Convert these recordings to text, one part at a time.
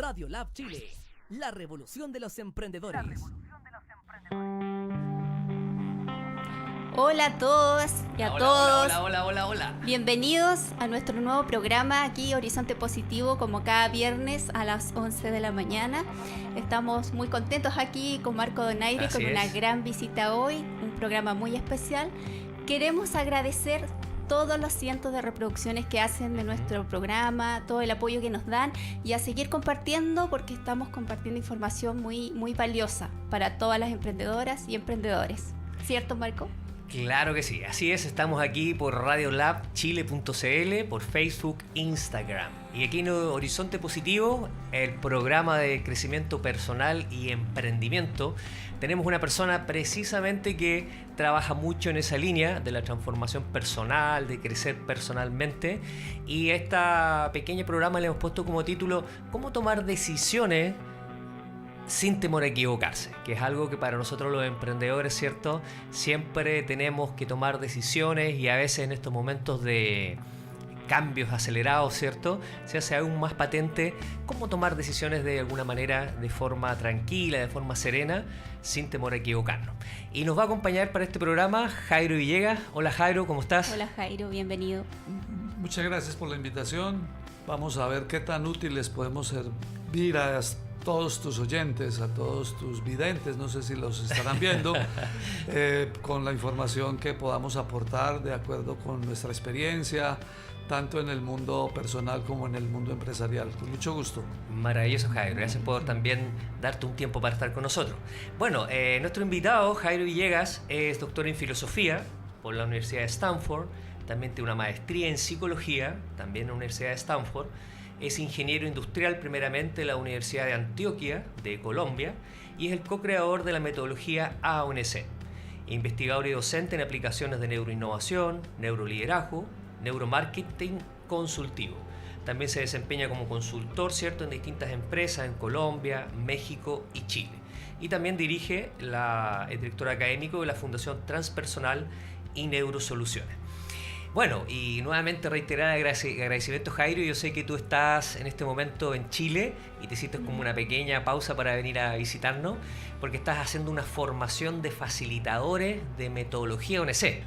Radio Lab Chile, la revolución de los emprendedores. Hola a todos y a todos. Hola. Bienvenidos a nuestro nuevo programa aquí, Horizonte Positivo, como cada viernes a las 11 de la mañana. Estamos muy contentos aquí con Marco Donaire, con una gran visita hoy, un programa muy especial. Queremos agradecer todos los cientos de reproducciones que hacen de nuestro programa, todo el apoyo que nos dan y a seguir compartiendo porque estamos compartiendo información muy, muy valiosa para todas las emprendedoras y emprendedores. ¿Cierto, Marco? Claro que sí, así es, estamos aquí por radiolabchile.cl, por Facebook, Instagram. Y aquí en Horizonte Positivo, el programa de crecimiento personal y emprendimiento, tenemos una persona precisamente que trabaja mucho en esa línea de la transformación personal, de crecer personalmente. Y a este pequeño programa le hemos puesto como título ¿Cómo tomar decisiones sin temor a equivocarse? Que es algo que para nosotros los emprendedores, ¿cierto? Siempre tenemos que tomar decisiones y a veces en estos momentos de cambios acelerados, ¿cierto? Se hace aún más patente cómo tomar decisiones de alguna manera, de forma tranquila, de forma serena, sin temor a equivocarnos. Y nos va a acompañar para este programa Jairo Villegas. Hola Jairo, ¿cómo estás? Hola Jairo, bienvenido. Muchas gracias por la invitación. Vamos a ver qué tan útiles podemos servir a todos tus oyentes, a todos tus videntes, no sé si los estarán viendo, con la información que podamos aportar de acuerdo con nuestra experiencia, tanto en el mundo personal como en el mundo empresarial. Con mucho gusto. Maravilloso, Jairo. Gracias por también darte un tiempo para estar con nosotros. Bueno, nuestro invitado, Jairo Villegas, es doctor en filosofía por la Universidad de Stanford, también tiene una maestría en psicología, también en la Universidad de Stanford. Es ingeniero industrial primeramente en la Universidad de Antioquia, de Colombia, y es el co-creador de la metodología AONC. Investigador y docente en aplicaciones de neuroinnovación, neuroliderazgo, neuromarketing consultivo. También se desempeña como consultor, ¿cierto?, en distintas empresas en Colombia, México y Chile. Y también dirige el director académico de la Fundación Transpersonal y Neurosoluciones. Bueno, y nuevamente reiterar agradecimiento, Jairo. Yo sé que tú estás en este momento en Chile y te hiciste como una pequeña pausa para venir a visitarnos porque estás haciendo una formación de facilitadores de metodología ONC.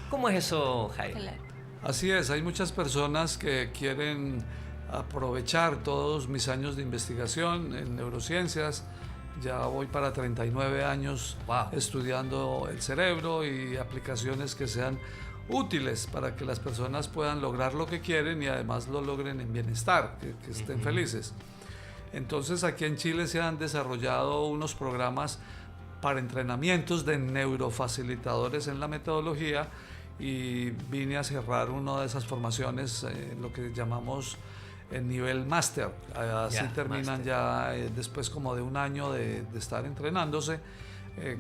¿Cómo es eso, Jairo? Claro. Así es, hay muchas personas que quieren aprovechar todos mis años de investigación en neurociencias. Ya voy para 39 años estudiando el cerebro y aplicaciones que sean útiles para que las personas puedan lograr lo que quieren y además lo logren en bienestar, que estén felices. Entonces aquí en Chile se han desarrollado unos programas para entrenamientos de neurofacilitadores en la metodología y vine a cerrar una de esas formaciones, lo que llamamos el nivel máster. Así terminan ya después como de un año de estar entrenándose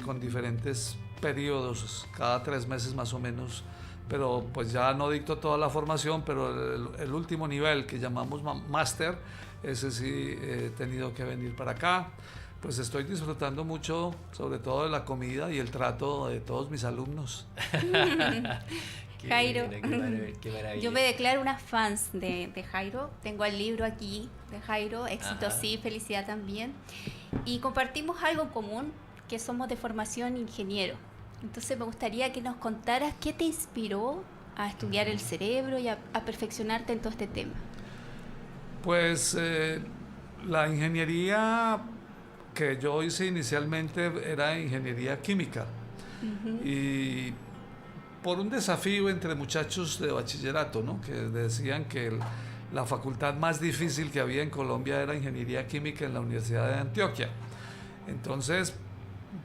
con diferentes periodos, cada 3 meses más o menos. Pero pues ya no dicto toda la formación, pero el último nivel que llamamos máster, ese sí he tenido que venir para acá. Pues estoy disfrutando mucho, sobre todo de la comida y el trato de todos mis alumnos. Jairo, qué maravilla. Yo me declaro una fans de Jairo. Tengo el libro aquí de Jairo, Éxito sí, Felicidad también. Y compartimos algo en común, que somos de formación ingeniero. Entonces me gustaría que nos contaras qué te inspiró a estudiar el cerebro y a perfeccionarte en todo este tema. Pues la ingeniería que yo hice inicialmente era ingeniería química. Y por un desafío entre muchachos de bachillerato, ¿no?, que decían que la facultad más difícil que había en Colombia era ingeniería química en la Universidad de Antioquia. Entonces,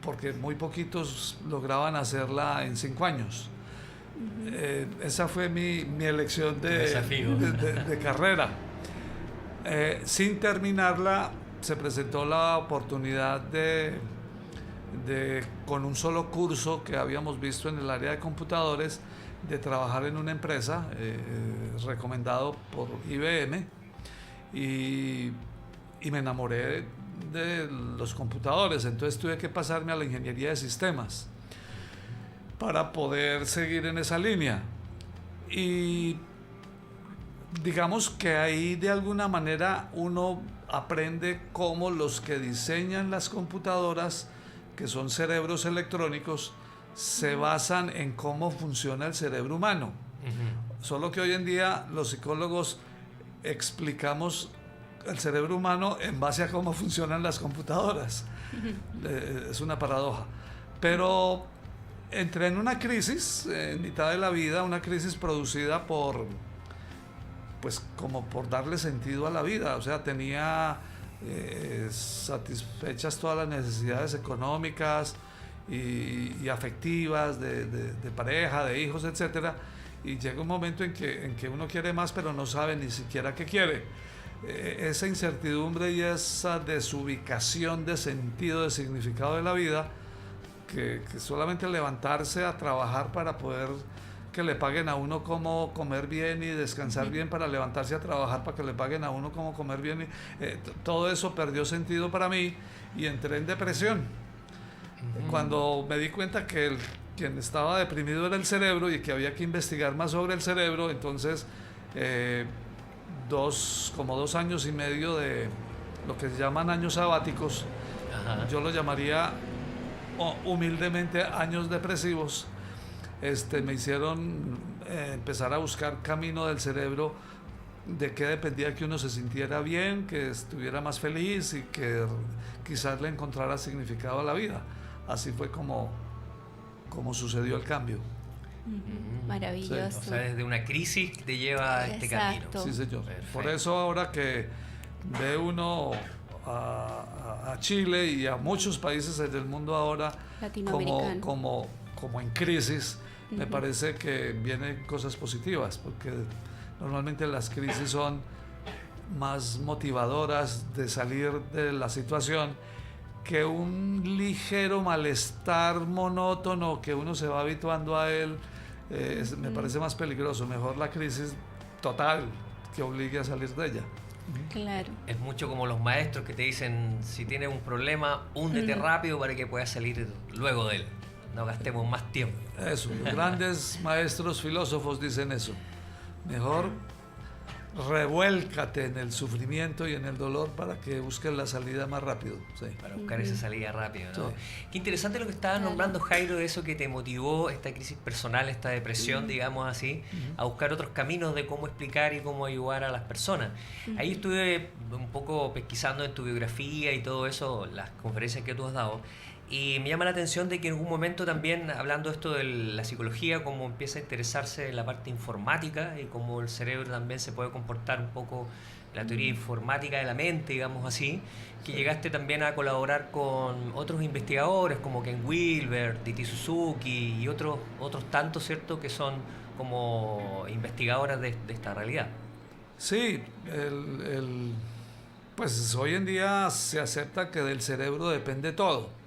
porque muy poquitos lograban hacerla en 5 años. Esa fue mi elección de carrera. Sin terminarla, se presentó la oportunidad de con un solo curso que habíamos visto en el área de computadores, de trabajar en una empresa recomendado por IBM y me enamoré de los computadores. Entonces tuve que pasarme a la ingeniería de sistemas para poder seguir en esa línea. Y digamos que ahí de alguna manera uno aprende cómo los que diseñan las computadoras, que son cerebros electrónicos, se basan en cómo funciona el cerebro humano. Solo que hoy en día los psicólogos explicamos el cerebro humano en base a cómo funcionan las computadoras. Es una paradoja. Pero entré en una crisis en mitad de la vida, una crisis producida por, pues como por darle sentido a la vida. O sea, tenía satisfechas todas las necesidades económicas y afectivas de pareja, de hijos, etcétera, y llega un momento en que uno quiere más, pero no sabe ni siquiera qué quiere. Esa incertidumbre y esa desubicación de sentido, de significado de la vida, que solamente levantarse a trabajar para poder que le paguen a uno como comer bien y descansar bien, para levantarse a trabajar para que le paguen a uno como comer bien, todo eso perdió sentido para mí y entré en depresión. Cuando me di cuenta que quien estaba deprimido era el cerebro y que había que investigar más sobre el cerebro, entonces como 2 años y medio de lo que se llaman años sabáticos, yo lo llamaría humildemente años depresivos, me hicieron empezar a buscar camino del cerebro, de qué dependía que uno se sintiera bien, que estuviera más feliz y que quizás le encontrara significado a la vida. Así fue como sucedió el cambio. Maravilloso. Sí. O sea, desde una crisis te lleva a este camino. Sí, señor. Perfecto. Por eso ahora que ve uno a Chile y a muchos países del mundo ahora como en crisis, me parece que vienen cosas positivas, porque normalmente las crisis son más motivadoras de salir de la situación que un ligero malestar monótono que uno se va habituando a él. Me parece más peligroso. Mejor la crisis total que obligue a salir de ella. Claro. Es mucho como los maestros que te dicen, si tienes un problema, húndete rápido para que puedas salir luego de él. No gastemos más tiempo. Eso, los grandes maestros filósofos dicen eso. Mejor revuélcate en el sufrimiento y en el dolor para que busques la salida más rápido. Sí. Para buscar esa salida rápido, ¿no? Sí. Qué interesante lo que estabas nombrando, Jairo, de eso que te motivó, esta crisis personal, esta depresión, digamos así, a buscar otros caminos de cómo explicar y cómo ayudar a las personas. Ahí estuve un poco pesquisando en tu biografía y todo eso, las conferencias que tú has dado, y me llama la atención de que en algún momento también, hablando esto de la psicología, cómo empieza a interesarse en la parte informática y cómo el cerebro también se puede comportar un poco, la teoría informática de la mente, digamos así, que llegaste también a colaborar con otros investigadores como Ken Wilber, Diti Suzuki y otros tantos, ¿cierto?, que son como investigadoras de esta realidad. Sí, pues hoy en día se acepta que del cerebro depende todo.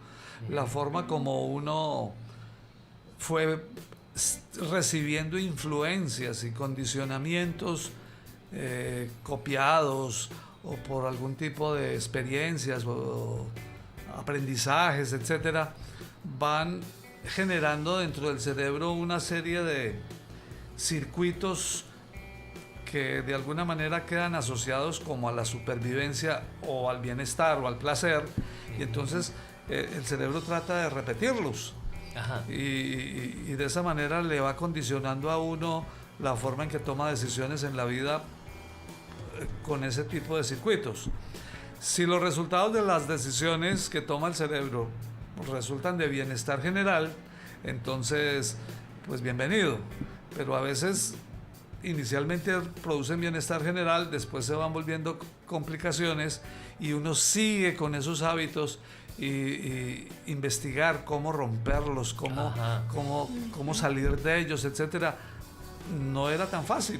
La forma como uno fue recibiendo influencias y condicionamientos copiados o por algún tipo de experiencias o aprendizajes, etcétera, van generando dentro del cerebro una serie de circuitos que de alguna manera quedan asociados como a la supervivencia o al bienestar o al placer, y entonces el cerebro trata de repetirlos. Y de esa manera le va condicionando a uno la forma en que toma decisiones en la vida con ese tipo de circuitos. Si los resultados de las decisiones que toma el cerebro resultan de bienestar general, entonces pues bienvenido, pero a veces inicialmente producen bienestar general, después se van volviendo complicaciones y uno sigue con esos hábitos y investigar cómo romperlos, cómo salir de ellos, etcétera, no era tan fácil,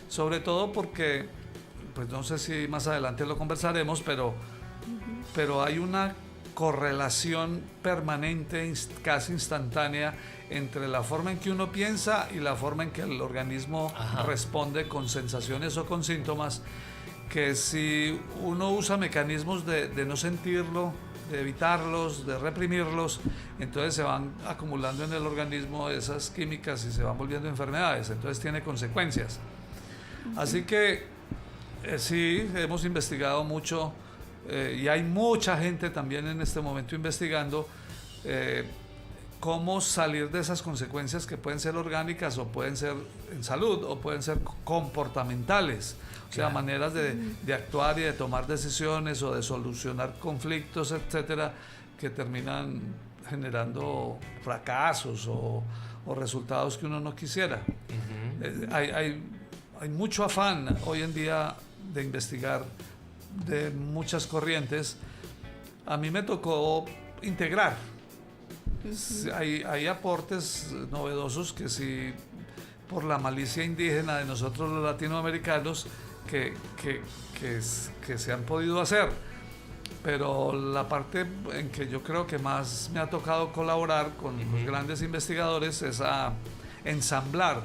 sobre todo porque, pues no sé si más adelante lo conversaremos, pero hay una correlación permanente, casi instantánea, entre la forma en que uno piensa y la forma en que el organismo responde con sensaciones o con síntomas, que si uno usa mecanismos de no sentirlo, de evitarlos, de reprimirlos, entonces se van acumulando en el organismo esas químicas y se van volviendo enfermedades, entonces tiene consecuencias. Así que Sí, hemos investigado mucho y hay mucha gente también en este momento investigando cómo salir de esas consecuencias que pueden ser orgánicas o pueden ser en salud o pueden ser comportamentales. O sea, maneras de actuar y de tomar decisiones o de solucionar conflictos, etcétera, que terminan generando fracasos o resultados que uno no quisiera. Hay mucho afán hoy en día de investigar de muchas corrientes. A mí me tocó integrar. Hay aportes novedosos que sí, por la malicia indígena de nosotros los latinoamericanos, que se han podido hacer, pero la parte en que yo creo que más me ha tocado colaborar con los grandes investigadores es a ensamblar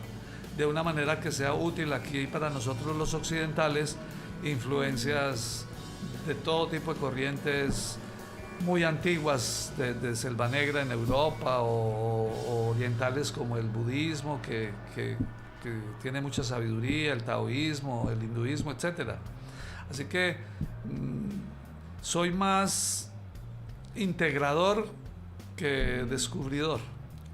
de una manera que sea útil aquí para nosotros los occidentales influencias de todo tipo de corrientes muy antiguas de Selva Negra en Europa o orientales como el budismo que tiene mucha sabiduría, el taoísmo, el hinduismo, etc. Así que soy más integrador que descubridor.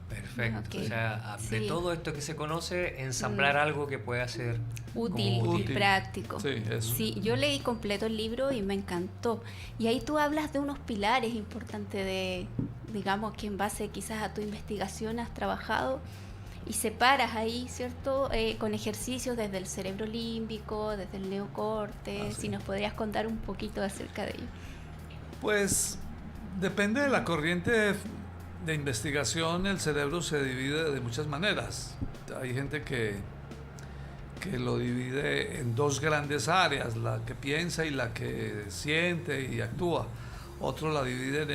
Perfecto. Okay. O sea, de todo esto que se conoce, ensamblar algo que pueda ser útil y práctico. Sí, eso. Sí, yo leí completo el libro y me encantó. Y ahí tú hablas de unos pilares importantes de, digamos, que en base quizás a tu investigación has trabajado y separas ahí, ¿cierto? Con ejercicios desde el cerebro límbico, desde el neocorte. Sí. Si nos podrías contar un poquito acerca de ello. Pues depende de la corriente de investigación, el cerebro se divide de muchas maneras. Hay gente que lo divide en dos grandes áreas, la que piensa y la que siente y actúa. Otros la dividen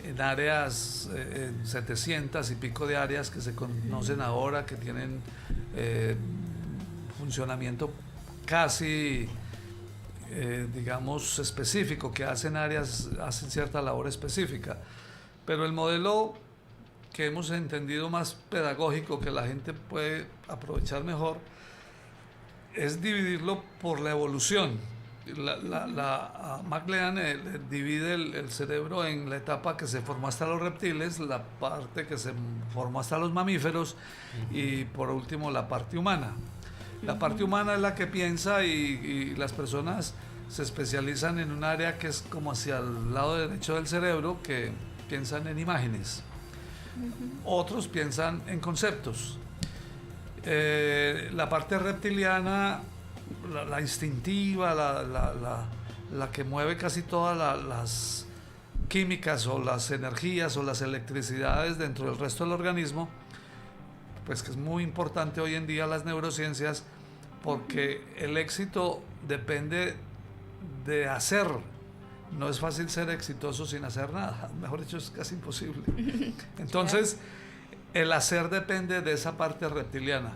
en áreas, en 700 y pico de áreas que se conocen ahora, que tienen funcionamiento casi, digamos, específico, que hacen cierta labor específica. Pero el modelo que hemos entendido más pedagógico, que la gente puede aprovechar mejor, es dividirlo por la evolución. McLean divide el cerebro en la etapa que se formó hasta los reptiles, la parte que se formó hasta los mamíferos y por último la parte humana. La parte humana es la que piensa y las personas se especializan en un área que es como hacia el lado derecho del cerebro, que piensan en imágenes. Otros piensan en conceptos. La parte reptiliana, la instintiva, la que mueve casi todas las químicas o las energías o las electricidades dentro del resto del organismo, pues que es muy importante hoy en día las neurociencias, porque el éxito depende de hacer. No es fácil ser exitoso sin hacer nada, mejor dicho, es casi imposible. Entonces, el hacer depende de esa parte reptiliana.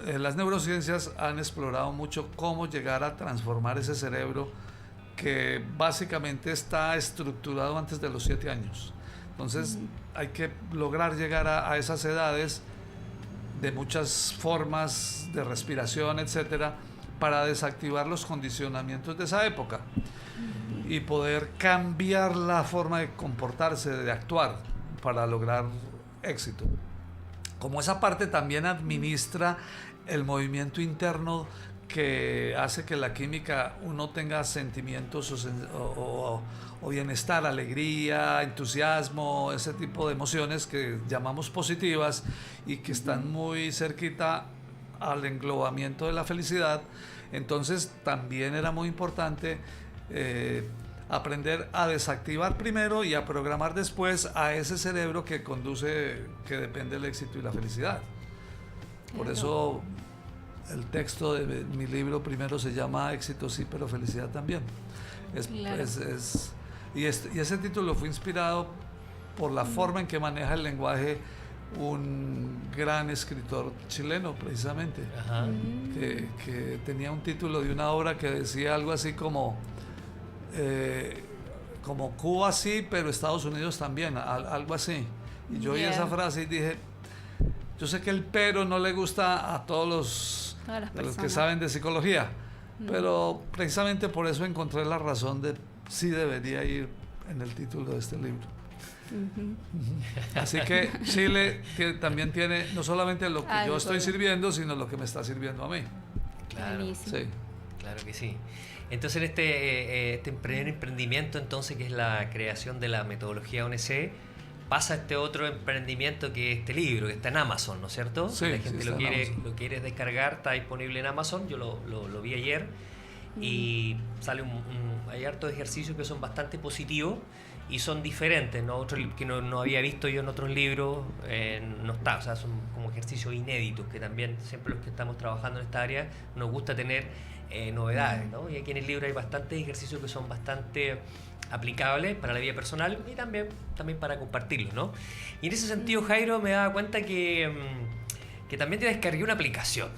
Las neurociencias han explorado mucho cómo llegar a transformar ese cerebro que básicamente está estructurado antes de los 7 años. Entonces, hay que lograr llegar a esas edades de muchas formas de respiración, etcétera, para desactivar los condicionamientos de esa época y poder cambiar la forma de comportarse, de actuar, para lograr éxito. Como esa parte también administra el movimiento interno que hace que la química uno tenga sentimientos o bienestar, alegría, entusiasmo, ese tipo de emociones que llamamos positivas y que están muy cerquita al englobamiento de la felicidad. Entonces también era muy importante aprender a desactivar primero y a programar después a ese cerebro que conduce, que depende del éxito y la felicidad. Por eso el texto de mi libro primero se llama Éxito sí, pero felicidad también. Y ese título fue inspirado por la forma en que maneja el lenguaje un gran escritor chileno, precisamente, que tenía un título de una obra que decía algo así como Cuba sí, pero Estados Unidos también, algo así. Y yo oí esa frase y dije, yo sé que el pero no le gusta a todos todas las de los personas. que saben de psicología. Pero precisamente por eso encontré la razón de sí debería ir en el título de este libro. Así que Chile también tiene no solamente lo que yo estoy sirviendo, sino lo que me está sirviendo a mí. Claro, sí. Claro que sí. Entonces en este primer emprendimiento, entonces, que es la creación de la metodología ONC, pasa este otro emprendimiento que es este libro, que está en Amazon, ¿no es cierto? Sí, la gente sí, lo quiere descargar, está disponible en Amazon, yo lo vi ayer, y sale hay hartos ejercicios que son bastante positivos y son diferentes, ¿no? Otros que no había visto yo en otros libros, no está, o sea, son como ejercicios inéditos, que también siempre los que estamos trabajando en esta área nos gusta tener novedades, ¿no? Y aquí en el libro hay bastantes ejercicios que son bastante aplicables para la vida personal y también para compartirlo, ¿no? Y en ese sentido, Jairo, me daba cuenta que también te descargué una aplicación.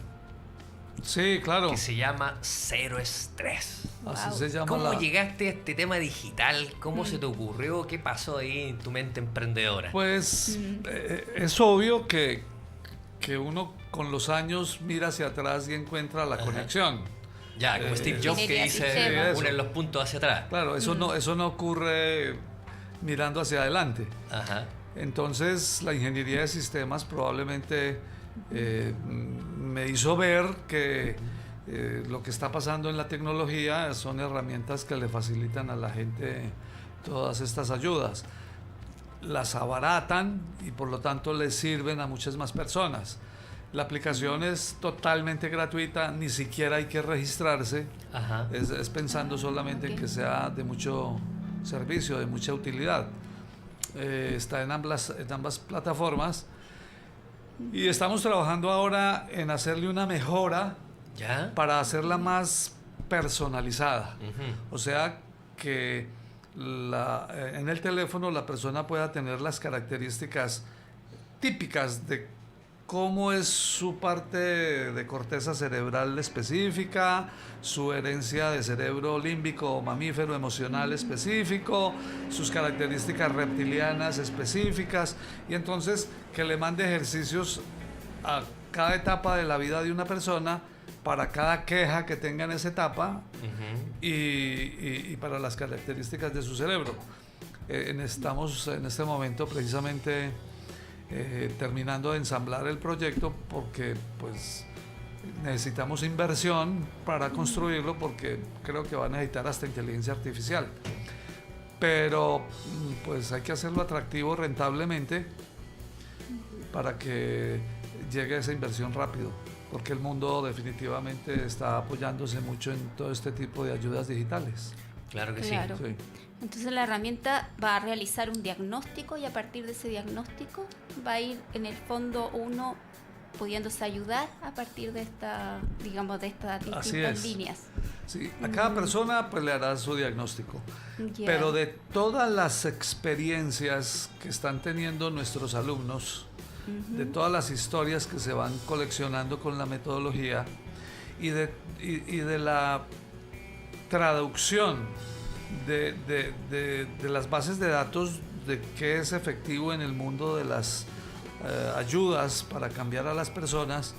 Sí, claro. Que se llama Cero Estrés. Así se llama. ¿Cómo llegaste a este tema digital? ¿Cómo se te ocurrió? ¿Qué pasó ahí en tu mente emprendedora? Pues es obvio que uno con los años mira hacia atrás y encuentra la conexión. Ya, como Steve Jobs que dice unen los puntos hacia atrás. Claro, eso no ocurre mirando hacia adelante. Ajá. Entonces la ingeniería de sistemas probablemente me hizo ver que lo que está pasando en la tecnología son herramientas que le facilitan a la gente todas estas ayudas. Las abaratan y por lo tanto les sirven a muchas más personas. La aplicación es totalmente gratuita, ni siquiera hay que registrarse. Ajá. Es pensando solamente en que sea de mucho servicio, de mucha utilidad. Está en ambas plataformas y estamos trabajando ahora en hacerle una mejora para hacerla más personalizada. O sea, que en el teléfono la persona pueda tener las características típicas de cómo es su parte de corteza cerebral específica, su herencia de cerebro límbico o mamífero emocional específico, sus características reptilianas específicas, y entonces que le mande ejercicios a cada etapa de la vida de una persona, para cada queja que tenga en esa etapa y para las características de su cerebro. Estamos en este momento precisamente terminando de ensamblar el proyecto porque pues necesitamos inversión para construirlo, porque creo que va a necesitar hasta inteligencia artificial, pero pues hay que hacerlo atractivo rentablemente para que llegue esa inversión rápido, porque el mundo definitivamente está apoyándose mucho en todo este tipo de ayudas digitales. Claro que claro. sí. Entonces la herramienta va a realizar un diagnóstico y a partir de ese diagnóstico va a ir en el fondo uno pudiéndose ayudar a partir de estas distintas líneas. Sí, a cada persona pues le hará su diagnóstico. Pero de todas las experiencias que están teniendo nuestros alumnos, de todas las historias que se van coleccionando con la metodología y de la traducción de las bases de datos de qué es efectivo en el mundo de las ayudas para cambiar a las personas,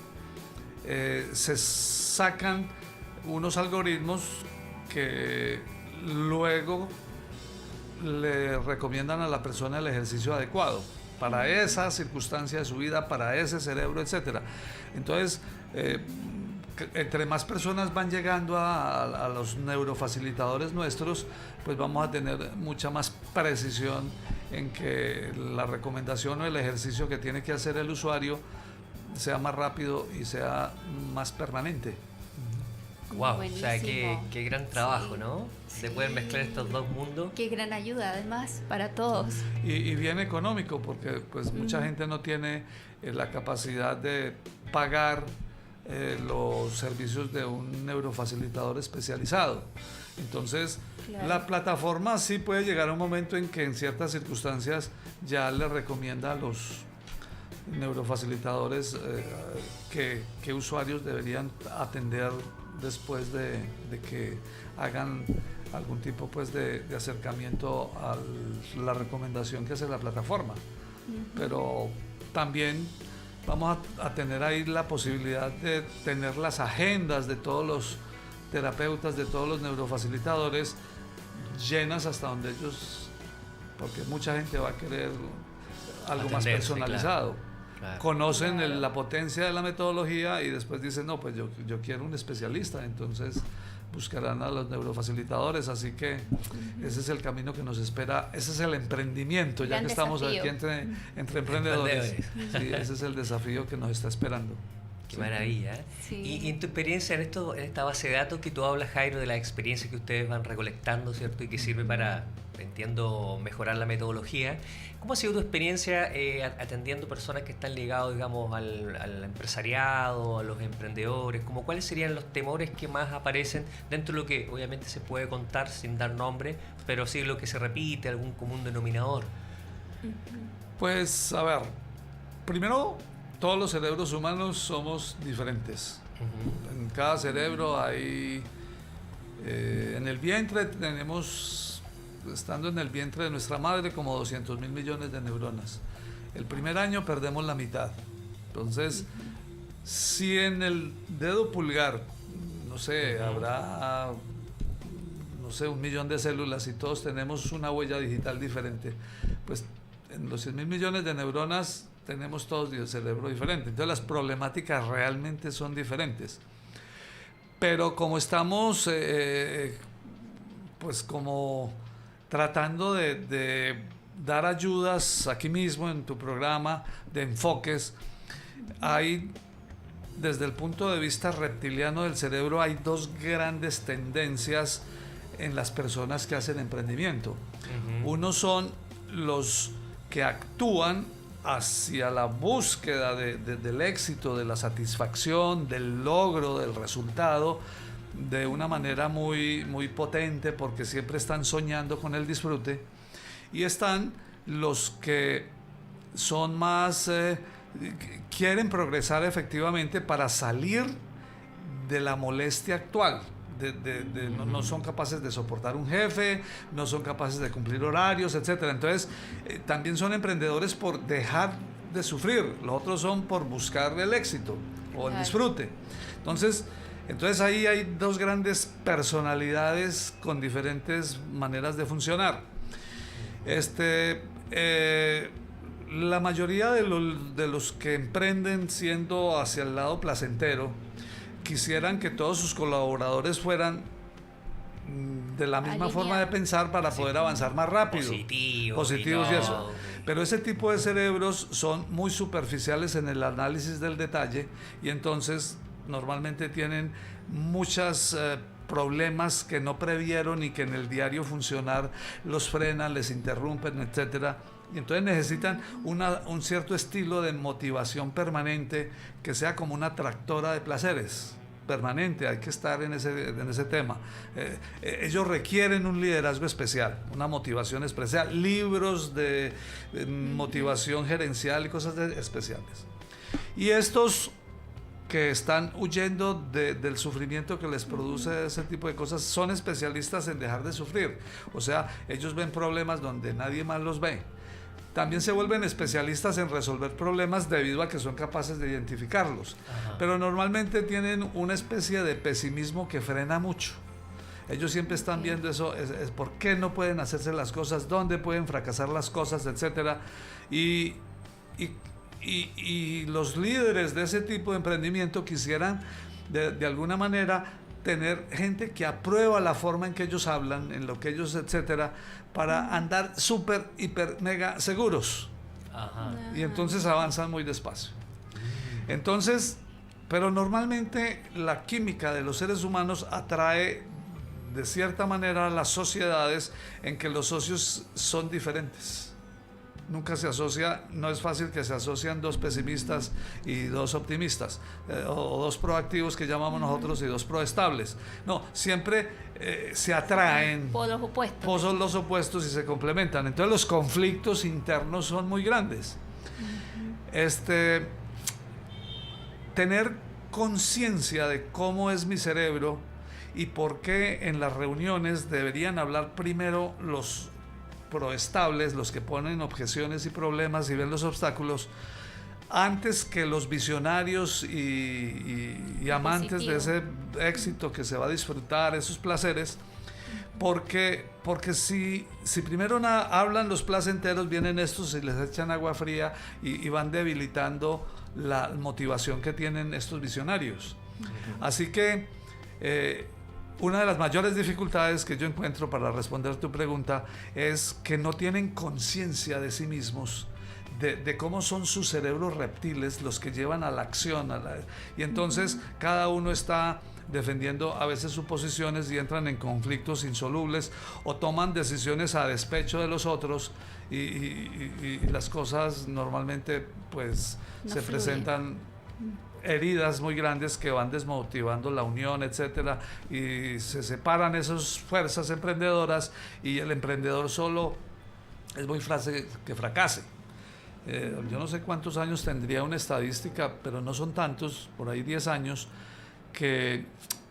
se sacan unos algoritmos que luego le recomiendan a la persona el ejercicio adecuado para esa circunstancia de su vida, para ese cerebro, etc. Entonces, entre más personas van llegando a los neurofacilitadores nuestros, pues vamos a tener mucha más precisión en que la recomendación o el ejercicio que tiene que hacer el usuario sea más rápido y sea más permanente. Wow, buenísimo. O sea, qué gran trabajo, sí, ¿no? Se pueden mezclar estos dos mundos. Qué gran ayuda, además, para todos. Y bien económico, porque pues mucha gente no tiene la capacidad de pagar los servicios de un neurofacilitador especializado. Entonces, claro, la plataforma sí puede llegar a un momento en que en ciertas circunstancias ya le recomienda a los neurofacilitadores qué usuarios deberían atender después de que hagan algún tipo pues de acercamiento a la recomendación que hace la plataforma. Pero también vamos a tener ahí la posibilidad de tener las agendas de todos los terapeutas, de todos los neurofacilitadores llenas hasta donde ellos, porque mucha gente va a querer algo más personalizado. Claro. Conocen la potencia de la metodología y después dicen, no, pues yo quiero un especialista, entonces buscarán a los neurofacilitadores, así que ese es el camino que nos espera, ese es el emprendimiento, ya que estamos aquí entre emprendedores. Sí, ese es el desafío que nos está esperando. Qué maravilla. Sí. Y en tu experiencia en esta base de datos que tú hablas, Jairo, de las experiencias que ustedes van recolectando, ¿cierto? Y que sirve para, entiendo, mejorar la metodología. ¿Cómo ha sido tu experiencia atendiendo personas que están ligados, digamos, al empresariado, a los emprendedores? ¿Cuáles serían los temores que más aparecen dentro de lo que obviamente se puede contar sin dar nombre, pero sí lo que se repite, algún común denominador? Pues, a ver, primero, todos los cerebros humanos somos diferentes. En cada cerebro hay... en el vientre tenemos, estando en el vientre de nuestra madre, como 200.000 millones de neuronas. El primer año perdemos la mitad. Entonces, si en el dedo pulgar, no sé, habrá, no sé, 1 millón de células y todos tenemos una huella digital diferente, pues en los 100.000 millones de neuronas tenemos todos el cerebro diferente, entonces las problemáticas realmente son diferentes, pero como estamos pues como tratando de dar ayudas aquí mismo en tu programa de enfoques, hay desde el punto de vista reptiliano del cerebro hay dos grandes tendencias en las personas que hacen emprendimiento. Uno son los que actúan hacia la búsqueda del éxito, de la satisfacción, del logro, del resultado, de una manera muy, muy potente, porque siempre están soñando con el disfrute. Y están los que son más, quieren progresar efectivamente para salir de la molestia actual. No son capaces de soportar un jefe, no son capaces de cumplir horarios, etc. Entonces, también son emprendedores por dejar de sufrir, los otros son por buscar el éxito o el disfrute. Entonces ahí hay dos grandes personalidades con diferentes maneras de funcionar. La mayoría de los que emprenden siendo hacia el lado placentero, quisieran que todos sus colaboradores fueran de la misma forma de pensar para poder avanzar más rápido. Positivos y eso. Pero ese tipo de cerebros son muy superficiales en el análisis del detalle y entonces normalmente tienen muchos problemas que no previeron y que en el diario funcionar los frenan, les interrumpen, etcétera. Y entonces necesitan un cierto estilo de motivación permanente que sea como una tractora de placeres permanente. Hay que estar en ese tema. Ellos requieren un liderazgo especial, una motivación especial, libros de motivación gerencial y cosas especiales. Y estos que están huyendo del sufrimiento que les produce ese tipo de cosas son especialistas en dejar de sufrir. O sea, ellos ven problemas donde nadie más los ve. También se vuelven especialistas en resolver problemas debido a que son capaces de identificarlos. Pero normalmente tienen una especie de pesimismo que frena mucho. Ellos siempre están viendo eso, es por qué no pueden hacerse las cosas, dónde pueden fracasar las cosas, etc. Y los líderes de ese tipo de emprendimiento quisieran de alguna manera tener gente que aprueba la forma en que ellos hablan, en lo que ellos, etcétera, para andar súper, hiper, mega seguros. Y entonces avanzan muy despacio. Entonces, pero normalmente la química de los seres humanos atrae de cierta manera a las sociedades en que los socios son diferentes. Nunca se asocia, no es fácil que se asocian dos pesimistas y dos optimistas, o dos proactivos que llamamos nosotros y dos proestables. No, siempre se atraen polos opuestos. Los opuestos y se complementan. Entonces los conflictos internos son muy grandes. Tener conciencia de cómo es mi cerebro y por qué en las reuniones deberían hablar primero los proestables, los que ponen objeciones y problemas y ven los obstáculos, antes que los visionarios y amantes de ese éxito que se va a disfrutar, esos placeres, porque si primero hablan los placenteros, vienen estos y les echan agua fría y van debilitando la motivación que tienen estos visionarios. Así que una de las mayores dificultades que yo encuentro para responder tu pregunta es que no tienen conciencia de sí mismos, de cómo son sus cerebros reptiles los que llevan a la acción, y entonces cada uno está defendiendo a veces sus posiciones y entran en conflictos insolubles o toman decisiones a despecho de los otros, y las cosas normalmente pues se presentan heridas muy grandes que van desmotivando la unión, etcétera, y se separan esas fuerzas emprendedoras y el emprendedor solo es muy fácil que fracase. Yo no sé cuántos años tendría una estadística, pero no son tantos, por ahí 10 años, que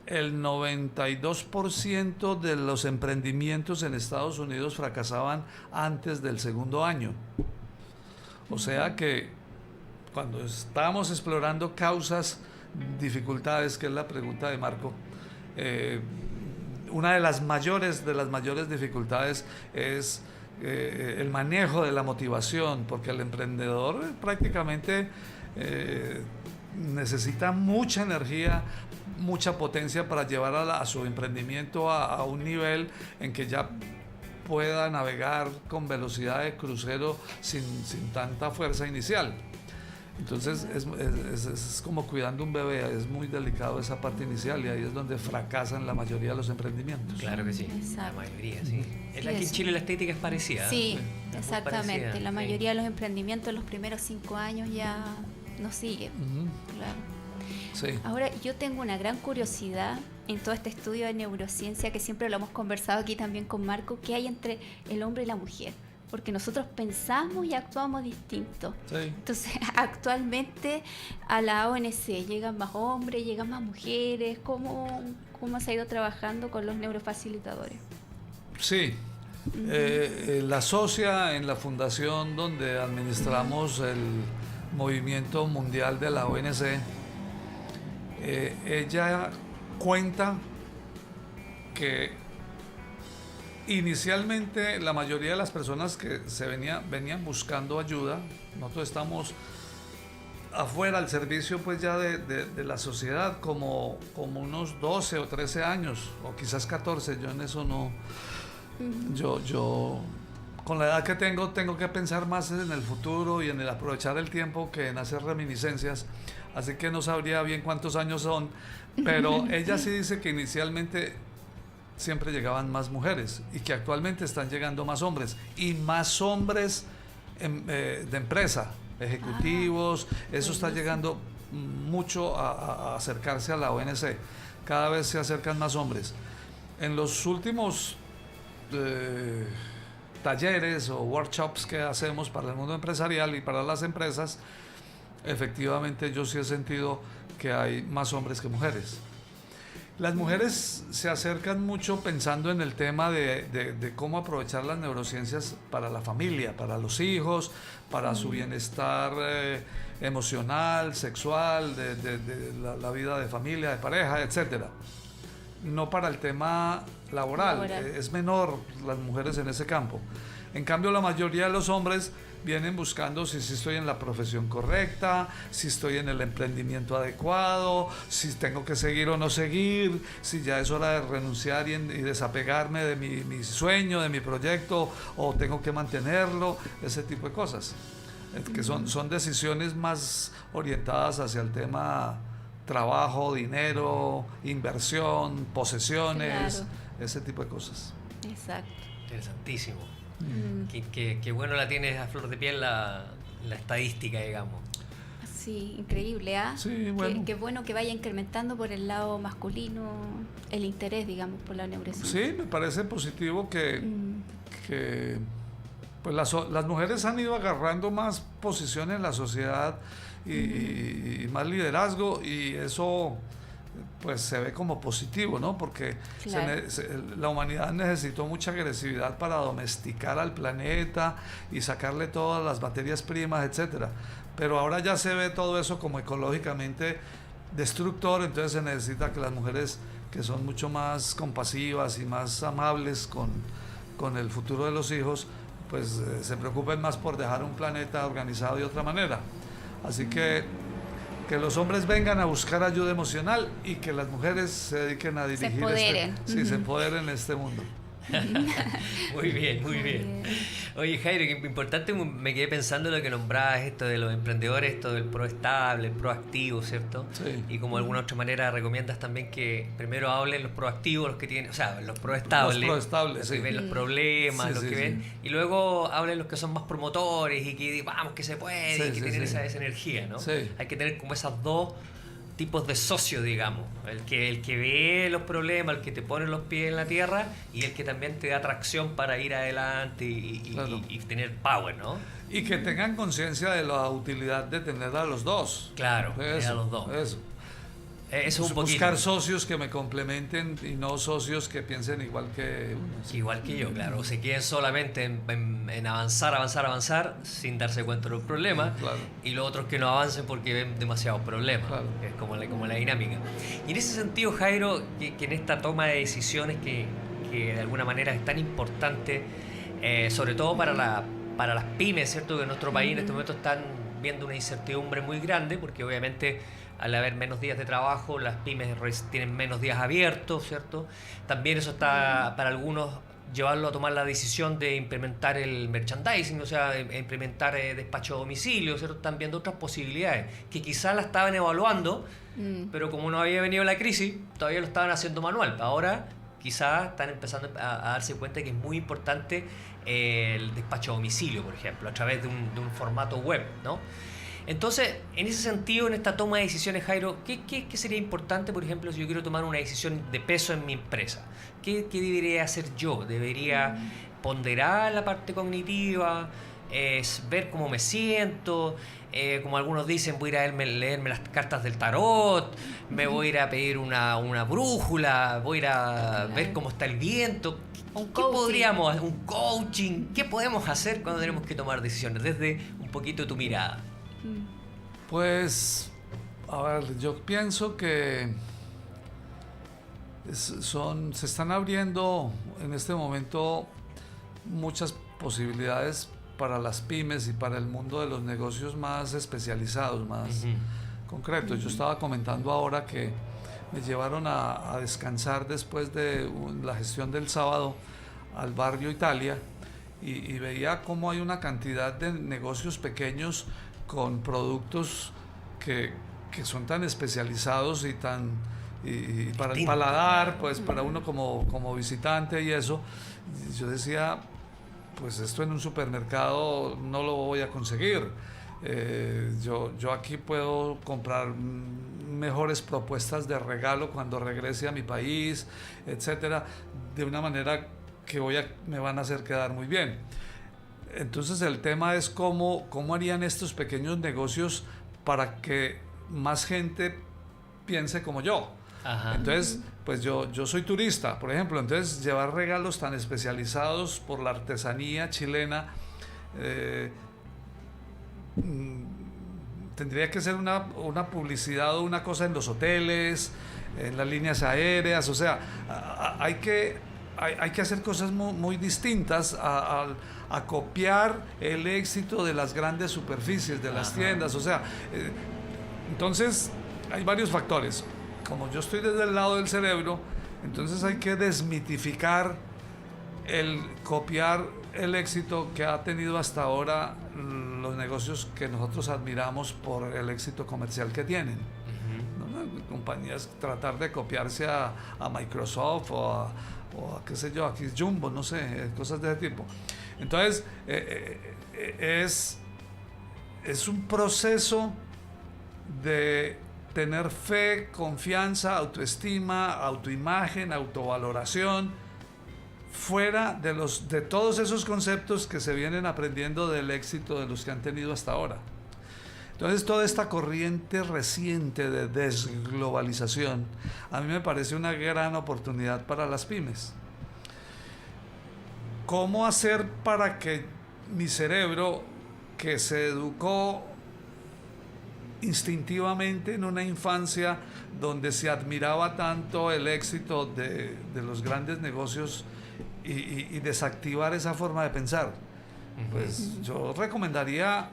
el 92% de los emprendimientos en Estados Unidos fracasaban antes del segundo año. O sea que cuando estábamos explorando causas, dificultades, que es la pregunta de Marco, una de las mayores dificultades es el manejo de la motivación, porque el emprendedor prácticamente necesita mucha energía, mucha potencia para llevar a su emprendimiento a un nivel en que ya pueda navegar con velocidad de crucero sin tanta fuerza inicial. Entonces es como cuidando un bebé, es muy delicado esa parte inicial, y ahí es donde fracasan la mayoría de los emprendimientos. Claro que sí. Exacto. La mayoría, sí. Aquí en Chile la estética es parecida. Sí, es exactamente. parecida, la mayoría de los emprendimientos en los primeros 5 años ya no siguen. Claro. Sí. Ahora, yo tengo una gran curiosidad en todo este estudio de neurociencia, que siempre lo hemos conversado aquí también con Marco, que hay entre el hombre y la mujer, porque nosotros pensamos y actuamos distinto. Sí. Entonces, actualmente a la ONC llegan más hombres, llegan más mujeres. ¿Cómo se ha ido trabajando con los neurofacilitadores? Sí. La socia en la fundación donde administramos el movimiento mundial de la ONC, ella cuenta que inicialmente la mayoría de las personas que venían buscando ayuda, nosotros estamos afuera al servicio pues ya de la sociedad como unos 12 o 13 años, o quizás 14, yo en eso no, yo con la edad que tengo que pensar más en el futuro y en el aprovechar el tiempo que en hacer reminiscencias, así que no sabría bien cuántos años son, pero ella sí dice que inicialmente siempre llegaban más mujeres y que actualmente están llegando más hombres, y más hombres de empresa, ejecutivos. Eso está llegando mucho a acercarse a la ONC. Cada vez se acercan más hombres. En los últimos talleres o workshops que hacemos para el mundo empresarial y para las empresas, efectivamente yo sí he sentido que hay más hombres que mujeres. Las mujeres se acercan mucho pensando en el tema de cómo aprovechar las neurociencias para la familia, para los hijos, para su bienestar emocional, sexual, de la vida de familia, de pareja, etc. No para el tema laboral. Es menor las mujeres en ese campo. En cambio, la mayoría de los hombres vienen buscando si estoy en la profesión correcta, si estoy en el emprendimiento adecuado, si tengo que seguir o no seguir, si ya es hora de renunciar y desapegarme de mi sueño, de mi proyecto, o tengo que mantenerlo, ese tipo de cosas. Que son decisiones más orientadas hacia el tema trabajo, dinero, inversión, posesiones, claro, ese tipo de cosas. Exacto. Interesantísimo. Qué bueno la tienes a flor de piel la estadística, digamos. Sí, increíble, ¿ah? Sí, bueno. Qué bueno que vaya incrementando por el lado masculino el interés, digamos, por la neurociencia. Sí, me parece positivo que pues las mujeres han ido agarrando más posición en la sociedad y más liderazgo, y eso pues se ve como positivo, ¿no? Porque claro, la humanidad necesitó mucha agresividad para domesticar al planeta y sacarle todas las materias primas, etcétera. pero ahora ya se ve todo eso como ecológicamente destructor, entonces se necesita que las mujeres, que son mucho más compasivas y más amables con el futuro de los hijos, pues se preocupen más por dejar un planeta organizado de otra manera. Así que los hombres vengan a buscar ayuda emocional y que las mujeres se dediquen a dirigir, se empoderen en este mundo. Muy bien, muy bien. Oye, Jairo, que importante, me quedé pensando en lo que nombrabas, esto de los emprendedores, esto del pro estable, el proactivo, ¿cierto? Sí. Y como de alguna otra manera recomiendas también que primero hablen los proactivos, los que tienen, o sea, los proestables, los que ven los problemas, los que ven, y luego hablen los que son más promotores y que vamos, que se puede, y que tienen esa energía, ¿no? Sí. Hay que tener como esas dos tipos de socios, digamos, el que ve los problemas, el que te pone los pies en la tierra y el que también te da tracción para ir adelante y tener power, ¿no? Y que tengan conciencia de la utilidad de tener a los dos. Claro, eso, a los dos. Eso un poquito. Buscar socios que me complementen y no socios que piensen igual que uno. ¿Sí? Igual que yo, claro. O se queden solamente en avanzar, sin darse cuenta de los problemas. Claro. Y los otros que no avancen porque ven demasiados problemas. Claro. Es como la dinámica. Y en ese sentido, Jairo, que en esta toma de decisiones que de alguna manera es tan importante, sobre todo para las pymes, ¿cierto? Que en nuestro país en este momento están viendo una incertidumbre muy grande, porque obviamente al haber menos días de trabajo, las pymes tienen menos días abiertos, ¿cierto? También eso está, para algunos, llevarlo a tomar la decisión de implementar el merchandising, o sea, implementar despacho a domicilio, ¿cierto? Están viendo otras posibilidades, que quizás la estaban evaluando, pero como no había venido la crisis, todavía lo estaban haciendo manual. Ahora quizás están empezando a darse cuenta que es muy importante el despacho a domicilio, por ejemplo, a través de un formato web, ¿no? Entonces, en ese sentido, en esta toma de decisiones, Jairo, ¿qué sería importante, por ejemplo, si yo quiero tomar una decisión de peso en mi empresa? ¿Qué debería hacer yo? ¿Debería ponderar la parte cognitiva? ¿Es ver cómo me siento? Como algunos dicen, voy a ir a leerme las cartas del tarot, me voy a ir a pedir una brújula, voy a ir a ver cómo está el viento. Un coaching, ¿qué podemos hacer cuando tenemos que tomar decisiones? Desde un poquito tu mirada. Pues, a ver, yo pienso que se están abriendo en este momento muchas posibilidades para las pymes y para el mundo de los negocios más especializados, más concretos. Yo estaba comentando ahora que me llevaron a descansar después de la gestión del sábado al barrio Italia y veía cómo hay una cantidad de negocios pequeños con productos que son tan especializados y para el paladar, pues para uno como visitante y eso. Yo decía, pues esto en un supermercado no lo voy a conseguir. Yo aquí puedo comprar mejores propuestas de regalo cuando regrese a mi país, etcétera, de una manera que me van a hacer quedar muy bien. Entonces el tema es cómo harían estos pequeños negocios para que más gente piense como yo. Ajá. Entonces, pues yo soy turista, por ejemplo, entonces llevar regalos tan especializados por la artesanía chilena, tendría que ser una publicidad o una cosa en los hoteles, en las líneas aéreas, o sea, hay que hacer cosas muy distintas a copiar el éxito de las grandes superficies, de las tiendas, o sea, entonces hay varios factores. Como yo estoy desde el lado del cerebro, entonces hay que desmitificar el copiar el éxito que ha tenido hasta ahora los negocios que nosotros admiramos por el éxito comercial que tienen. ¿No? Compañías tratar de copiarse a Microsoft o a qué sé yo, aquí es Jumbo, no sé, cosas de ese tipo. Entonces, es un proceso de tener fe, confianza, autoestima, autoimagen, autovaloración, fuera de todos esos conceptos que se vienen aprendiendo del éxito de los que han tenido hasta ahora. Entonces, toda esta corriente reciente de desglobalización a mí me parece una gran oportunidad para las pymes. ¿Cómo hacer para que mi cerebro, que se educó instintivamente en una infancia donde se admiraba tanto el éxito de los grandes negocios y desactivar esa forma de pensar. Pues yo recomendaría,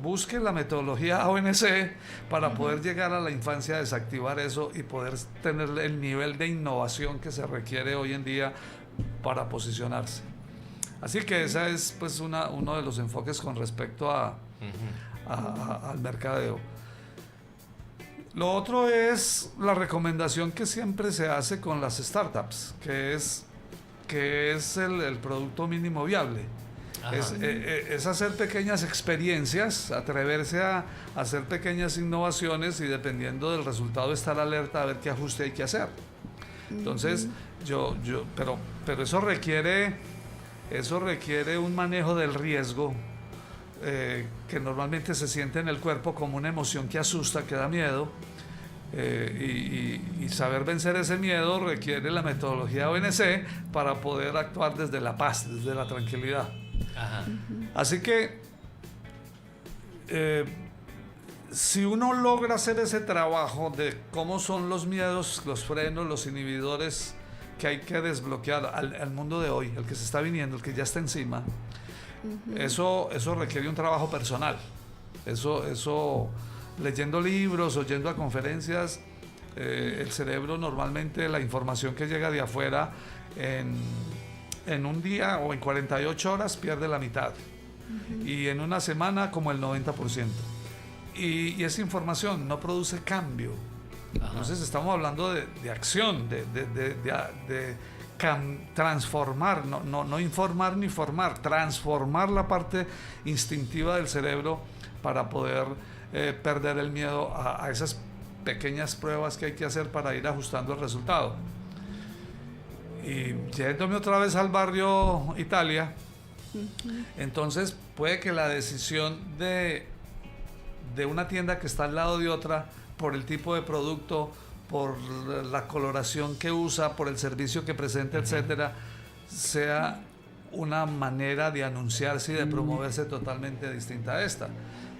busque la metodología ONC para poder llegar a la infancia, desactivar eso y poder tener el nivel de innovación que se requiere hoy en día para posicionarse. Así que esa es pues uno de los enfoques con respecto al mercadeo. Lo otro es la recomendación que siempre se hace con las startups, que es el producto mínimo viable. Es hacer pequeñas experiencias, atreverse a hacer pequeñas innovaciones y dependiendo del resultado estar alerta a ver qué ajuste hay que hacer. Entonces, pero eso requiere un manejo del riesgo que normalmente se siente en el cuerpo como una emoción que asusta, que da miedo. Y saber vencer ese miedo requiere la metodología ONC para poder actuar desde la paz, desde la tranquilidad. Así que si uno logra hacer ese trabajo de cómo son los miedos, los frenos, los inhibidores que hay que desbloquear al mundo de hoy, el que se está viniendo, el que ya está encima, eso requiere un trabajo personal. Eso leyendo libros, oyendo a conferencias, el cerebro normalmente la información que llega de afuera en un día o en 48 horas pierde la mitad y en una semana como el 90%. Y esa información no produce cambio. Entonces estamos hablando de acción, de transformar, no informar ni formar, transformar la parte instintiva del cerebro para poder perder el miedo a esas pequeñas pruebas que hay que hacer para ir ajustando el resultado. Y yéndome otra vez al barrio Italia, entonces puede que la decisión de una tienda que está al lado de otra, por el tipo de producto, por la coloración que usa, por el servicio que presenta, etcétera, sea una manera de anunciarse y de promoverse totalmente distinta a esta.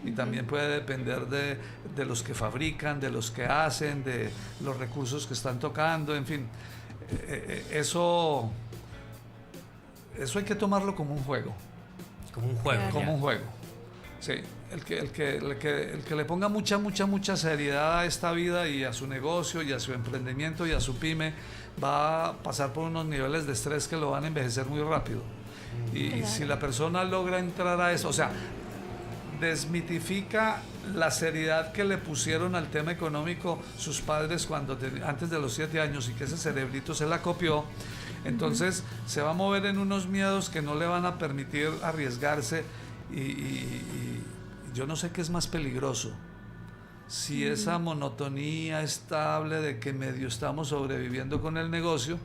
Y también puede depender de los que fabrican, de los que hacen, de los recursos que están tocando, en fin. Eso hay que tomarlo como un juego. Como un juego. Claro. Como un juego. Sí. El que le ponga mucha seriedad a esta vida y a su negocio y a su emprendimiento y a su pyme va a pasar por unos niveles de estrés que lo van a envejecer muy rápido. Y si la persona logra entrar a eso, o sea, desmitifica la seriedad que le pusieron al tema económico sus padres antes de los 7 años y que ese cerebrito se la copió, entonces se va a mover en unos miedos que no le van a permitir arriesgarse y yo no sé qué es más peligroso, si esa monotonía estable de que medio estamos sobreviviendo con el negocio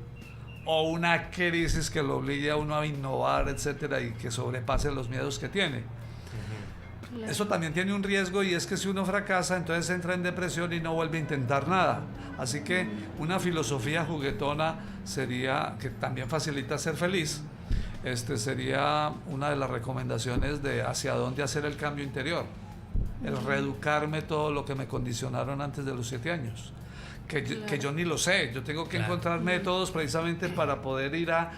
o una crisis que lo obligue a uno a innovar, etcétera, y que sobrepase los miedos que tiene. Claro. Eso también tiene un riesgo y es que si uno fracasa, entonces entra en depresión y no vuelve a intentar nada. Así que una filosofía juguetona sería, que también facilita ser feliz, sería una de las recomendaciones de hacia dónde hacer el cambio interior. El reeducarme todo lo que me condicionaron antes de los 7 años. Que yo ni lo sé, yo tengo que encontrar métodos precisamente para poder ir a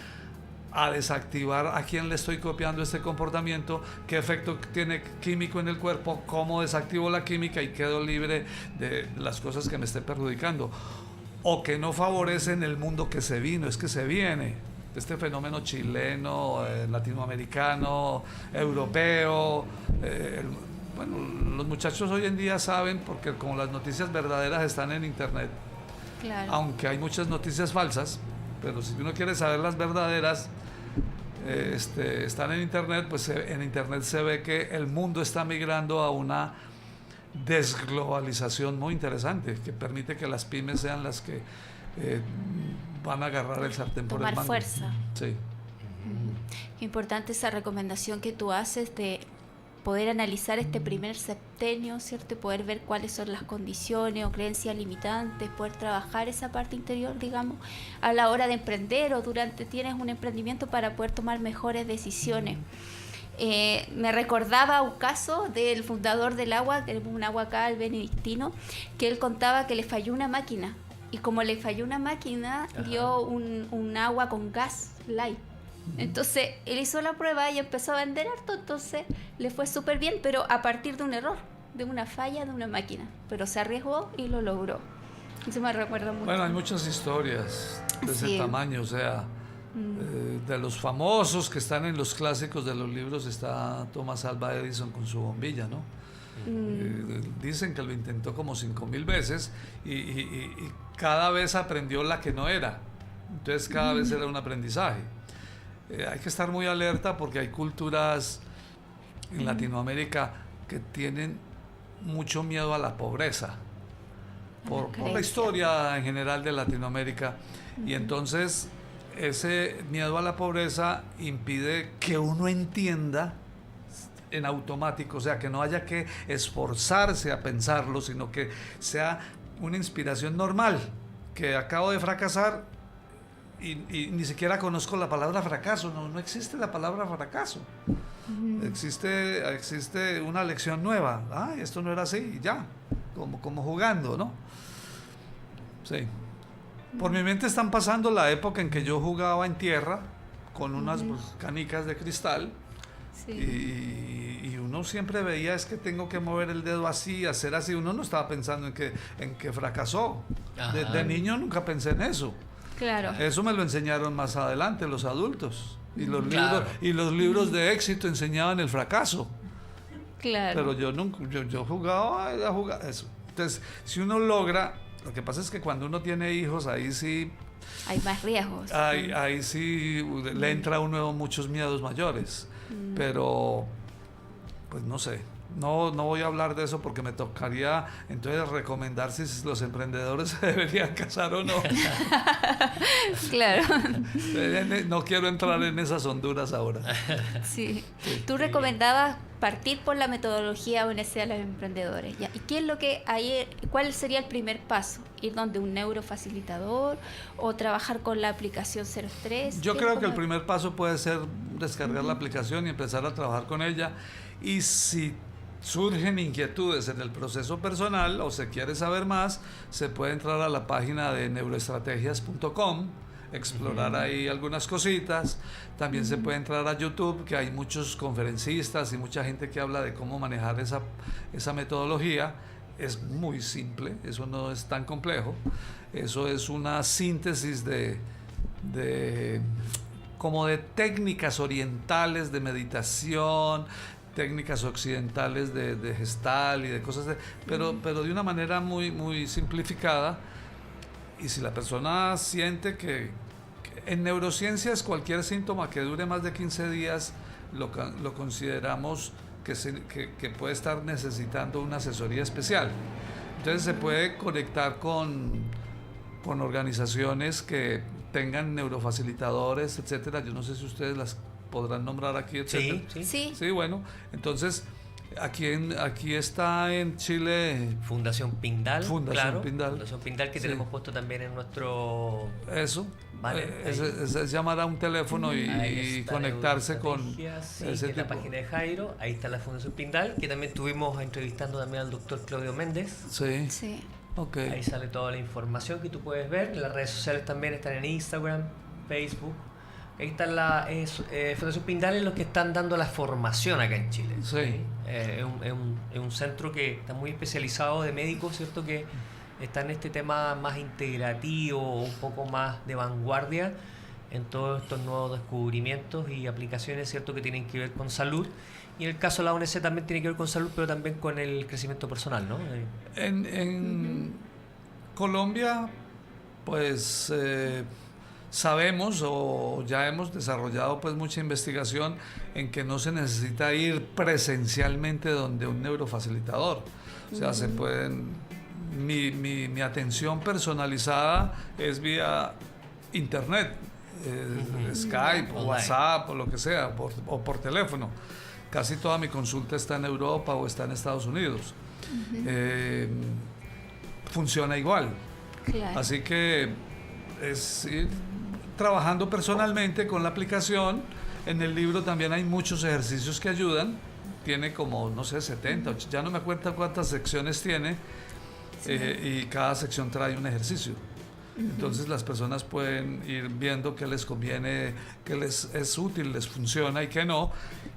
desactivar a quién le estoy copiando este comportamiento, qué efecto tiene químico en el cuerpo, cómo desactivo la química y quedo libre de las cosas que me estén perjudicando o que no favorecen el mundo que se vino, es que se viene. Este fenómeno chileno, latinoamericano, europeo, bueno, los muchachos hoy en día saben, porque como las noticias verdaderas están en internet, claro, aunque hay muchas noticias falsas, pero si uno quiere saber las verdaderas, están en internet, pues en internet se ve que el mundo está migrando a una desglobalización muy interesante, que permite que las pymes sean las que van a agarrar el sartén por el mango. Tomar fuerza. Sí. Qué importante esa recomendación que tú haces de poder analizar este primer septenio, ¿cierto? Y poder ver cuáles son las condiciones o creencias limitantes, poder trabajar esa parte interior, digamos, a la hora de emprender o durante tienes un emprendimiento para poder tomar mejores decisiones. me recordaba un caso del fundador del agua, que es un agua acá, el benedictino, que él contaba que le falló una máquina. Y como le falló una máquina, dio un agua con gas light. Entonces él hizo la prueba y empezó a vender harto, entonces le fue súper bien, pero a partir de un error, de una falla de una máquina. Pero se arriesgó y lo logró. Eso me recuerda mucho. Bueno, hay muchas historias de ese tamaño, o sea, de los famosos que están en los clásicos de los libros está Thomas Alva Edison con su bombilla, ¿no? Dicen que lo intentó como 5,000 veces y cada vez aprendió la que no era. Entonces cada vez era un aprendizaje. Hay que estar muy alerta porque hay culturas en Latinoamérica que tienen mucho miedo a la pobreza por la historia en general de Latinoamérica, y entonces ese miedo a la pobreza impide que uno entienda en automático, o sea, que no haya que esforzarse a pensarlo, sino que sea una inspiración normal, que acabo de fracasar y ni siquiera conozco la palabra fracaso, no existe la palabra fracaso. Existe una lección nueva. Esto no era así, y ya, como jugando, ¿no? Sí. Por mi mente están pasando la época en que yo jugaba en tierra con unas canicas de cristal. Sí. Y uno siempre veía, es que tengo que mover el dedo así, hacer así. Uno no estaba pensando en que fracasó. De niño nunca pensé en eso. Claro. Eso me lo enseñaron más adelante los adultos. Y los libros de éxito enseñaban el fracaso. Claro. Pero yo jugaba eso. Entonces, si uno logra, lo que pasa es que cuando uno tiene hijos, ahí sí hay más riesgos. Ahí sí le entra a uno muchos miedos mayores. Pero, pues no sé. No voy a hablar de eso porque me tocaría entonces recomendar si los emprendedores se deberían casar o no. Claro. No quiero entrar en esas honduras ahora. Sí. Tú recomendabas partir por la metodología ONC a los emprendedores. ¿Ya? ¿Y qué es lo que cuál sería el primer paso? ¿Ir donde un neurofacilitador o trabajar con la aplicación Cero Estrés? Yo creo que el primer paso puede ser descargar la aplicación y empezar a trabajar con ella. Y si surgen inquietudes en el proceso personal o se quiere saber más, se puede entrar a la página de neuroestrategias.com, explorar ahí algunas cositas. También se puede entrar a YouTube, que hay muchos conferencistas y mucha gente que habla de cómo manejar esa metodología. Es muy simple, eso no es tan complejo. Eso es una síntesis como de técnicas orientales de meditación, técnicas occidentales de Gestalt y de cosas pero de una manera muy, muy simplificada. Y si la persona siente que en neurociencias cualquier síntoma que dure más de 15 días lo consideramos que puede estar necesitando una asesoría especial. Entonces se puede conectar con organizaciones que tengan neurofacilitadores, etcétera. Yo no sé si ustedes las podrán nombrar aquí, etcétera. Sí, bueno, entonces aquí está en Chile Fundación Pindal. Fundación Pindal que tenemos puesto también en nuestro... Eso. Vale, es llamar a un teléfono y conectarse con ese tipo. La página de Jairo, ahí está la Fundación Pindal, que también estuvimos entrevistando también al doctor Claudio Méndez. Sí. Okay. Ahí sale toda la información que tú puedes ver. Las redes sociales también están en Instagram, Facebook. Ahí está la Fundación Pindal, es los que están dando la formación acá en Chile. Sí. Es un centro que está muy especializado de médicos, ¿cierto? Que está en este tema más integrativo, un poco más de vanguardia en todos estos nuevos descubrimientos y aplicaciones, ¿cierto? Que tienen que ver con salud. Y en el caso de la ONC también tiene que ver con salud, pero también con el crecimiento personal, ¿no? En Colombia, pues... sabemos o ya hemos desarrollado pues mucha investigación en que no se necesita ir presencialmente donde un neurofacilitador. O sea, se pueden... Mi atención personalizada es vía internet, Skype o WhatsApp o lo que sea, o por teléfono. Casi toda mi consulta está en Europa o está en Estados Unidos. Funciona igual. Claro. Así que es ir trabajando personalmente con la aplicación En el libro también hay muchos ejercicios que ayudan. Tiene como, no sé, 70, 80, ya no me acuerdo cuántas secciones tiene, y cada sección trae un ejercicio. Entonces las personas pueden ir viendo qué les conviene, qué les es útil, les funciona y qué no,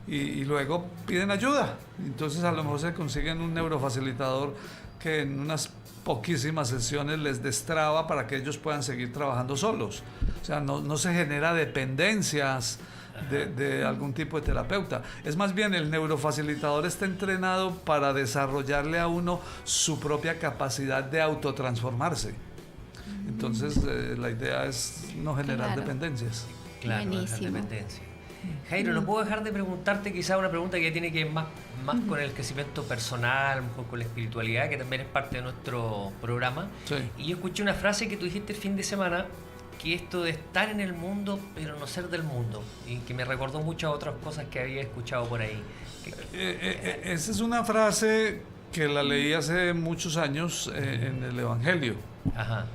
y luego piden ayuda. Entonces a lo mejor se consiguen un neurofacilitador que en unas poquísimas sesiones les destraba para que ellos puedan seguir trabajando solos. O sea, no se genera dependencias de algún tipo de terapeuta. Es más bien, el neurofacilitador está entrenado para desarrollarle a uno su propia capacidad de autotransformarse. Entonces, la idea es no generar dependencias. Claro, no dejar dependencia. Jairo, no puedo dejar de preguntarte quizá una pregunta que tiene que ver más con el crecimiento personal, mejor con la espiritualidad, que también es parte de nuestro programa. Sí. Y yo escuché una frase que tú dijiste el fin de semana, que esto de estar en el mundo, pero no ser del mundo, y que me recordó mucho a otras cosas que había escuchado por ahí. Esa es una frase que la leí hace muchos años en el Evangelio. Ajá.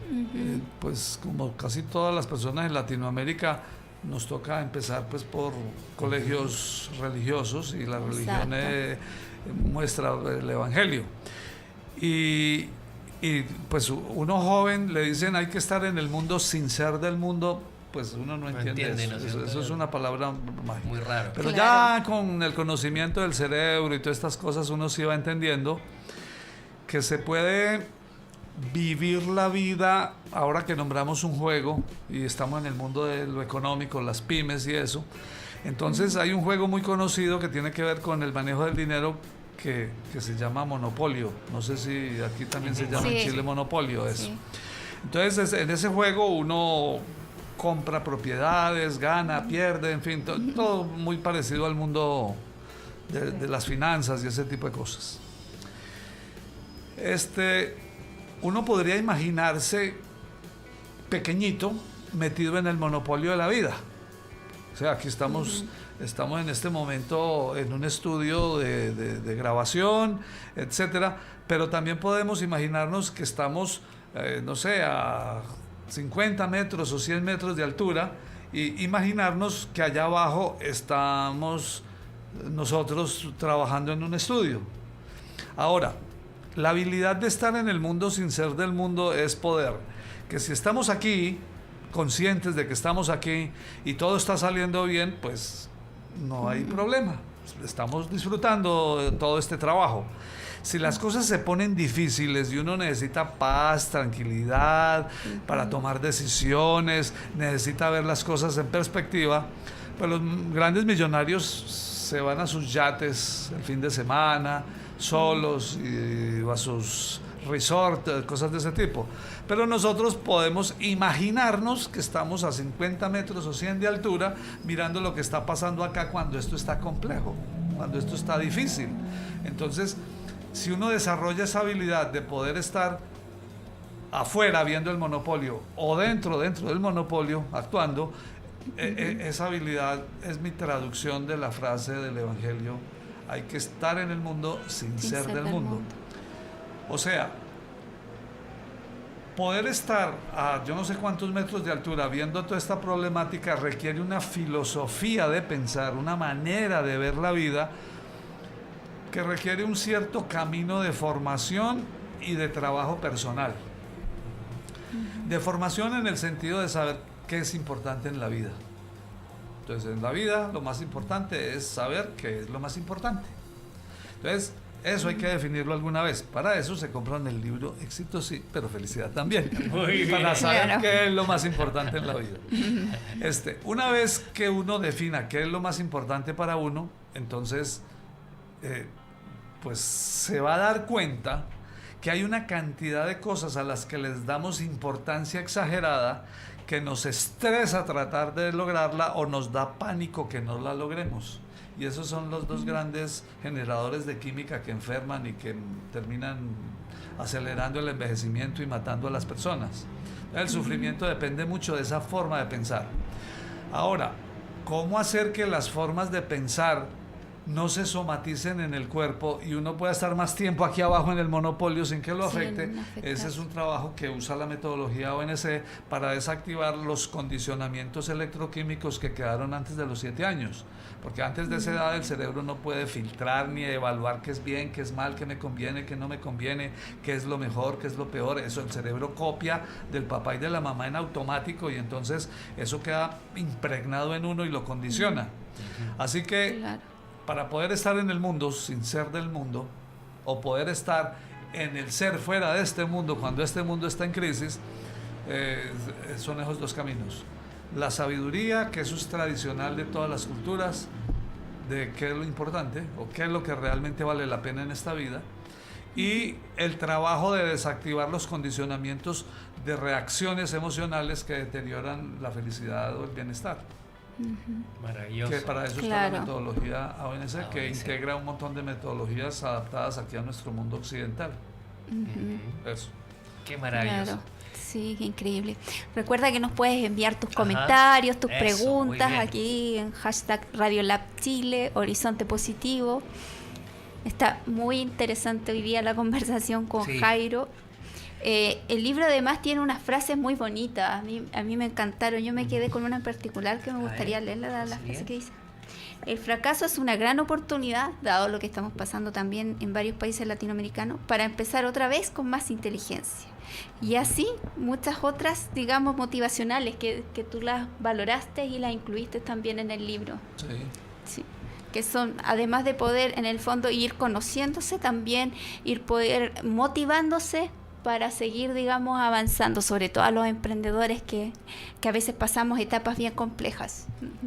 Pues como casi todas las personas en Latinoamérica, nos toca empezar pues por colegios religiosos, y la religión muestra el Evangelio. Y pues uno joven le dicen hay que estar en el mundo sin ser del mundo, pues uno no entiende eso. Eso es una palabra mágica. Muy raro. Pero ya con el conocimiento del cerebro y todas estas cosas uno sí va entendiendo que se puede vivir la vida, ahora que nombramos un juego y estamos en el mundo de lo económico, las pymes y eso. Entonces hay un juego muy conocido que tiene que ver con el manejo del dinero que se llama Monopolio. No sé si aquí también se llama en Chile Monopolio eso. Sí. Entonces en ese juego uno compra propiedades, gana, pierde, en fin, todo muy parecido al mundo de las finanzas y ese tipo de cosas. Uno podría imaginarse pequeñito metido en el monopolio de la vida. O sea, aquí estamos en este momento en un estudio de grabación, etcétera, pero también podemos imaginarnos que estamos, no sé, a 50 metros o 100 metros de altura, y imaginarnos que allá abajo estamos nosotros trabajando en un estudio. Ahora, la habilidad de estar en el mundo sin ser del mundo es poder, que si estamos aquí, conscientes de que estamos aquí y todo está saliendo bien, pues no hay problema, estamos disfrutando todo este trabajo. Si las cosas se ponen difíciles y uno necesita paz, tranquilidad para tomar decisiones, necesita ver las cosas en perspectiva, pues los grandes millonarios se van a sus yates el fin de semana, solos, y a sus resorts, cosas de ese tipo. Pero nosotros podemos imaginarnos que estamos a 50 metros o 100 de altura mirando lo que está pasando acá cuando esto está complejo, cuando esto está difícil. Entonces, si uno desarrolla esa habilidad de poder estar afuera viendo el monopolio o dentro del monopolio actuando, esa habilidad es mi traducción de la frase del Evangelio: hay que estar en el mundo sin ser del mundo. O sea, poder estar a yo no sé cuántos metros de altura viendo toda esta problemática requiere una filosofía de pensar, una manera de ver la vida, que requiere un cierto camino de formación y de trabajo personal. De formación en el sentido de saber qué es importante en la vida. Entonces, en la vida lo más importante es saber qué es lo más importante. Entonces, eso hay que definirlo alguna vez. Para eso se compran el libro Éxito sí, pero felicidad también. Para saber qué es lo más importante en la vida. Una vez que uno defina qué es lo más importante para uno, entonces pues se va a dar cuenta que hay una cantidad de cosas a las que les damos importancia exagerada, que nos estresa tratar de lograrla o nos da pánico que no la logremos. Y esos son los dos grandes generadores de química que enferman y que terminan acelerando el envejecimiento y matando a las personas. El sufrimiento depende mucho de esa forma de pensar. Ahora, ¿cómo hacer que las formas de pensar no se somaticen en el cuerpo y uno pueda estar más tiempo aquí abajo en el monopolio sin que lo afecte. Ese es un trabajo que usa la metodología ONC para desactivar los condicionamientos electroquímicos que quedaron antes de los 7 años, porque antes de esa edad el cerebro no puede filtrar ni evaluar qué es bien, qué es mal, qué me conviene, qué no me conviene, qué es lo mejor, qué es lo peor. Eso el cerebro copia del papá y de la mamá en automático, y entonces eso queda impregnado en uno y lo condiciona. Así que para poder estar en el mundo sin ser del mundo, o poder estar en el ser fuera de este mundo cuando este mundo está en crisis, son esos 2 caminos. La sabiduría, que eso es tradicional de todas las culturas, de qué es lo importante o qué es lo que realmente vale la pena en esta vida, y el trabajo de desactivar los condicionamientos de reacciones emocionales que deterioran la felicidad o el bienestar. Maravilloso. Que para eso está la metodología ONC, que integra un montón de metodologías adaptadas aquí a nuestro mundo occidental. Eso. Qué maravilloso. Sí, qué increíble. Recuerda que nos puedes enviar tus comentarios, tus preguntas aquí en #RadioLabChile, Horizonte Positivo. Está muy interesante hoy día la conversación con Jairo. El libro además tiene unas frases muy bonitas. A mí me encantaron. Yo me quedé con una en particular que me gustaría leerla, la frase que dice: el fracaso es una gran oportunidad, dado lo que estamos pasando también en varios países latinoamericanos, para empezar otra vez con más inteligencia. Y así muchas otras, digamos, motivacionales que tú las valoraste y las incluiste también en el libro. Sí. Que son, además de poder en el fondo ir conociéndose, también poder motivándose para seguir, digamos, avanzando, sobre todo a los emprendedores que a veces pasamos etapas bien complejas.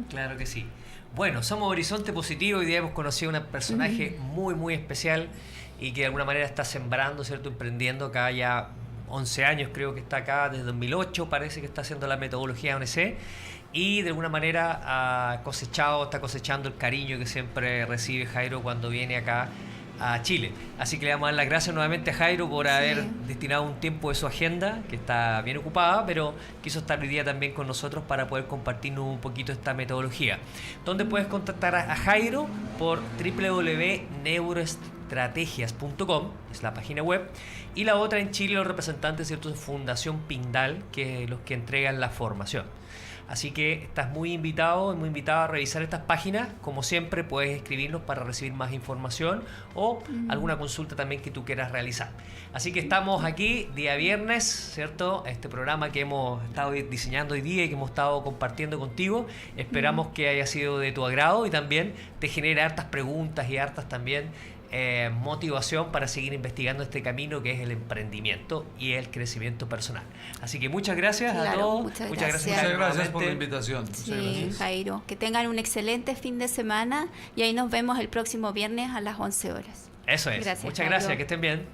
Claro que sí. Bueno, somos Horizonte Positivo y hoy día hemos conocido a un personaje muy, muy especial y que de alguna manera está sembrando, ¿cierto? Emprendiendo acá ya 11 años, creo que está acá desde 2008, parece que está haciendo la metodología ONC, y de alguna manera está cosechando el cariño que siempre recibe Jairo cuando viene acá a Chile. Así que le damos a dar las gracias nuevamente a Jairo por haber destinado un tiempo de su agenda, que está bien ocupada, pero quiso estar hoy día también con nosotros para poder compartirnos un poquito esta metodología. ¿Dónde puedes contactar a Jairo? Por www.neuroestrategias.com, es la página web, y la otra en Chile, los representantes, ¿cierto?, de Fundación Pindal, que es los que entregan la formación. Así que estás muy invitado a revisar estas páginas. Como siempre, puedes escribirnos para recibir más información o alguna consulta también que tú quieras realizar. Así que estamos aquí día viernes, ¿cierto? Este programa que hemos estado diseñando hoy día y que hemos estado compartiendo contigo. Esperamos que haya sido de tu agrado y también te genere hartas preguntas y hartas también motivación para seguir investigando este camino que es el emprendimiento y el crecimiento personal. Así que muchas gracias a todos. Muchas gracias por la invitación. Sí, Jairo, que tengan un excelente fin de semana y ahí nos vemos el próximo viernes a las 11 horas. Eso es. Gracias, muchas Jairo. gracias, que estén bien.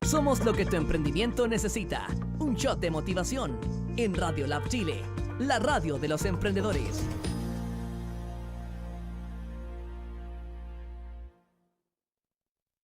Somos lo que tu emprendimiento necesita. Un shot de motivación en Radio Lab Chile, la radio de los emprendedores.